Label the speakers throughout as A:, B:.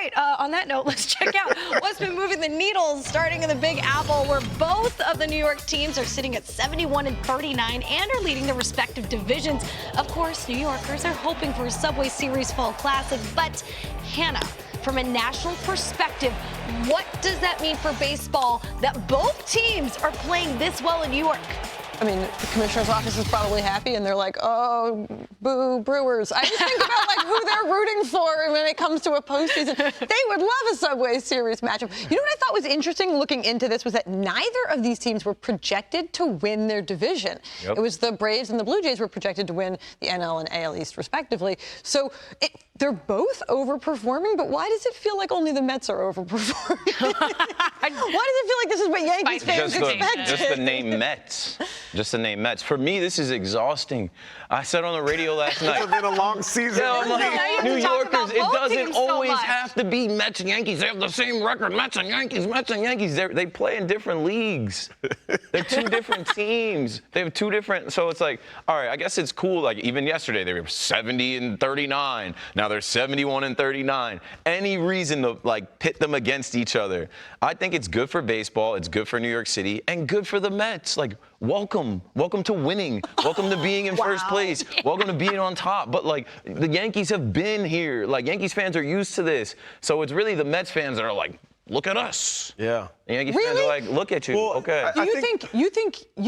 A: right, on that note, let's check out what's been moving the needles starting in the Big Apple, where both of the New York teams are sitting at 71 and 39 and are leading their respective divisions. Of course, New Yorkers are hoping for a Subway Series Fall Classic, but Hannah, from a national perspective, what does that mean for baseball that both teams are playing this well in New York?
B: I mean, the commissioner's office is probably happy, and they're like, oh, boo, Brewers. I just think about, like, who they're rooting for when it comes to a postseason. They would love a Subway Series matchup. You know what I thought was interesting looking into this was that neither of these teams were projected to win their division. It was the Braves and the Blue Jays were projected to win the NL and AL East, respectively. So they're both overperforming, but why does it feel like only the Mets are overperforming? Why does it feel like this is what Yankees fans expected?
C: Just the name Mets. Just the name Mets. For me, this is exhausting. I said on the radio last night.
D: It's been a long season.
C: Yeah, I'm like, New Yorkers, it doesn't always have to be Mets and Yankees. They have the same record, Mets and Yankees, Mets and Yankees. They play in different leagues. They're two different teams. They have two different, so it's like, all right, I guess it's cool. Like, even yesterday, they were 70 and 39. Now they're 71 and 39. Any reason to, like, pit them against each other. I think it's good for baseball. It's good for New York City and good for the Mets. Like, welcome to winning. Welcome to being in first place. Welcome to being on top. But, like, the Yankees have been here. Like, Yankees fans are used to this. So it's really the Mets fans that are like, look at us.
D: Yeah.
C: The Yankees fans are like, look at you.
D: Well,
C: okay.
B: Do you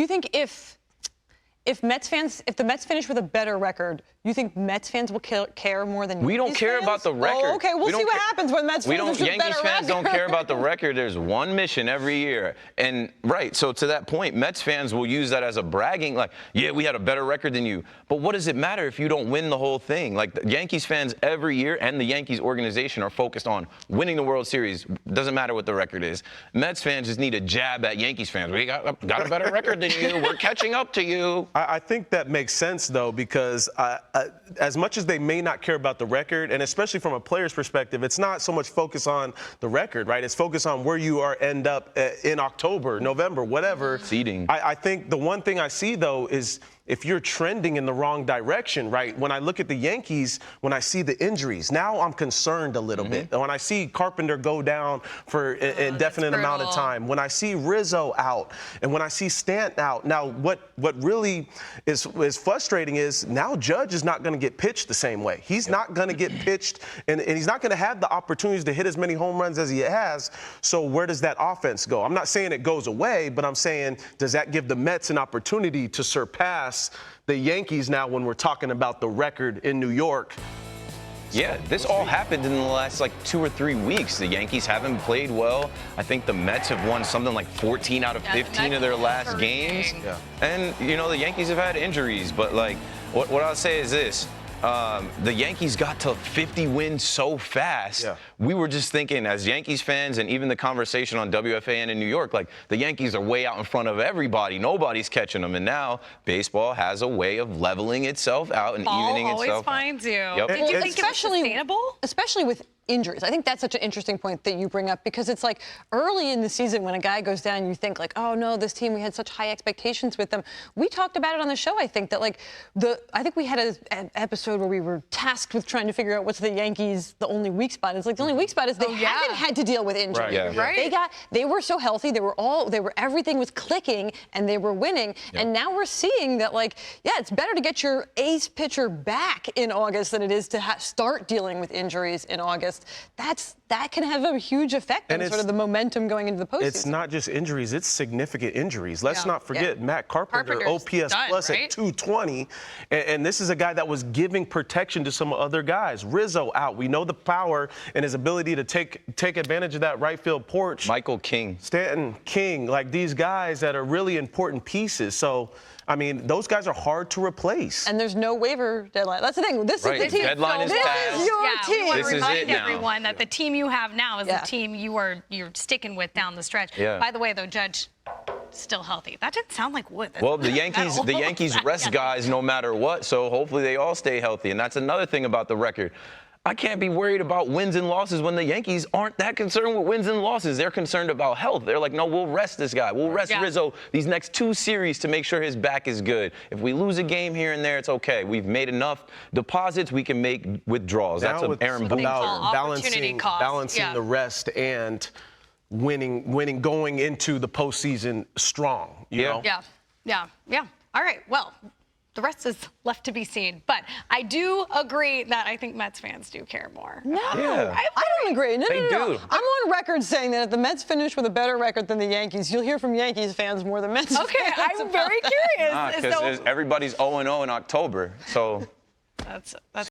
B: think if the Mets finish with a better record, you think Mets fans will care more than Yankees fans?
C: We don't care about the record.
B: Oh, okay, we'll see what happens when Mets fans with a better record.
C: Yankees fans don't care about the record. There's one mission every year. And, right, so to that point, Mets fans will use that as a bragging, like, yeah, we had a better record than you. But what does it matter if you don't win the whole thing? Like, the Yankees fans every year and the Yankees organization are focused on winning the World Series. Doesn't matter what the record is. Mets fans just need a jab at Yankees fans. We got a better record than you. We're catching up to you.
D: I think that makes sense, though, because as much as they may not care about the record, and especially from a player's perspective, it's not so much focus on the record, right? It's focus on where you end up in October, November, whatever.
C: Seeding.
D: I think the one thing I see, though, is if you're trending in the wrong direction, right? When I look at the Yankees, when I see the injuries, now I'm concerned a little bit. When I see Carpenter go down for an indefinite amount of time, when I see Rizzo out, and when I see Stanton out, now what really is frustrating is now Judge is not going to get pitched the same way. He's not going to get pitched, and he's not going to have the opportunities to hit as many home runs as he has. So where does that offense go? I'm not saying it goes away, but I'm saying, does that give the Mets an opportunity to surpass the Yankees now when we're talking about the record in New York?
C: Yeah, this all happened in the last, like, 2 or 3 weeks. The Yankees haven't played well. I think the Mets have won something like 14 out of 15 of their last games. Yeah. And, you know, the Yankees have had injuries. But, like, what I'll say is this. The Yankees got to 50 wins so fast. Yeah. We were just thinking, as Yankees fans, and even the conversation on WFAN in New York, like, the Yankees are way out in front of everybody. Nobody's catching them. And now baseball has a way of leveling itself out and evening itself out.
A: Always finds you.
C: Yep.
A: Did you think it was sustainable?
B: Especially with injuries. I think that's such an interesting point that you bring up, because it's like early in the season when a guy goes down, you think like, oh no, this team, we had such high expectations with them. We talked about it on the show, I think, that like I think we had an episode where we were tasked with trying to figure out what's the Yankees' the only weak spot. It's like the only weak spot is they haven't had to deal with injury.
C: Right.
B: Yeah. They were so healthy. Everything was clicking and they were winning. Yep. And now we're seeing that, like, yeah, it's better to get your ace pitcher back in August than it is to start dealing with injuries in August. That can have a huge effect on sort of the momentum going into the postseason.
D: It's not just injuries, it's significant injuries. Let's not forget Matt Carpenter, OPS plus at 220. And this is a guy that was giving protection to some other guys. Rizzo out. We know the power and his ability to take advantage of that right field porch.
C: Michael King.
D: Stanton, King, like these guys that are really important pieces. So, I mean, those guys are hard to replace.
B: And there's no waiver deadline. That's the thing. This is the team.
C: Deadline is passed.
B: This is your team.
A: We want
C: This
A: to
C: is
A: remind
C: it now.
A: everyone that the team you have now is the team you're sticking with down the stretch.
C: Yeah.
A: By the way, though, Judge, still healthy. That didn't sound like wood.
C: Well, the Yankees rest guys no matter what, so hopefully they all stay healthy. And that's another thing about the record. I can't be worried about wins and losses when the Yankees aren't that concerned with wins and losses. They're concerned about health. They're like, no, we'll rest this guy. We'll rest Rizzo these next 2 series to make sure his back is good. If we lose a game here and there, it's okay. We've made enough deposits. We can make withdrawals.
D: Now
C: That's what Aaron Boone
D: about balancing the rest and winning, going into the postseason strong. You know?
A: Yeah. All right. Well, the rest is left to be seen. But I do agree that I think Mets fans do care more.
B: No, I don't agree. No. I'm on record saying that if the Mets finish with a better record than the Yankees, you'll hear from Yankees fans more than Mets fans.
A: Okay, I'm very curious.
C: Because everybody's 0-0 in October, so.
A: That's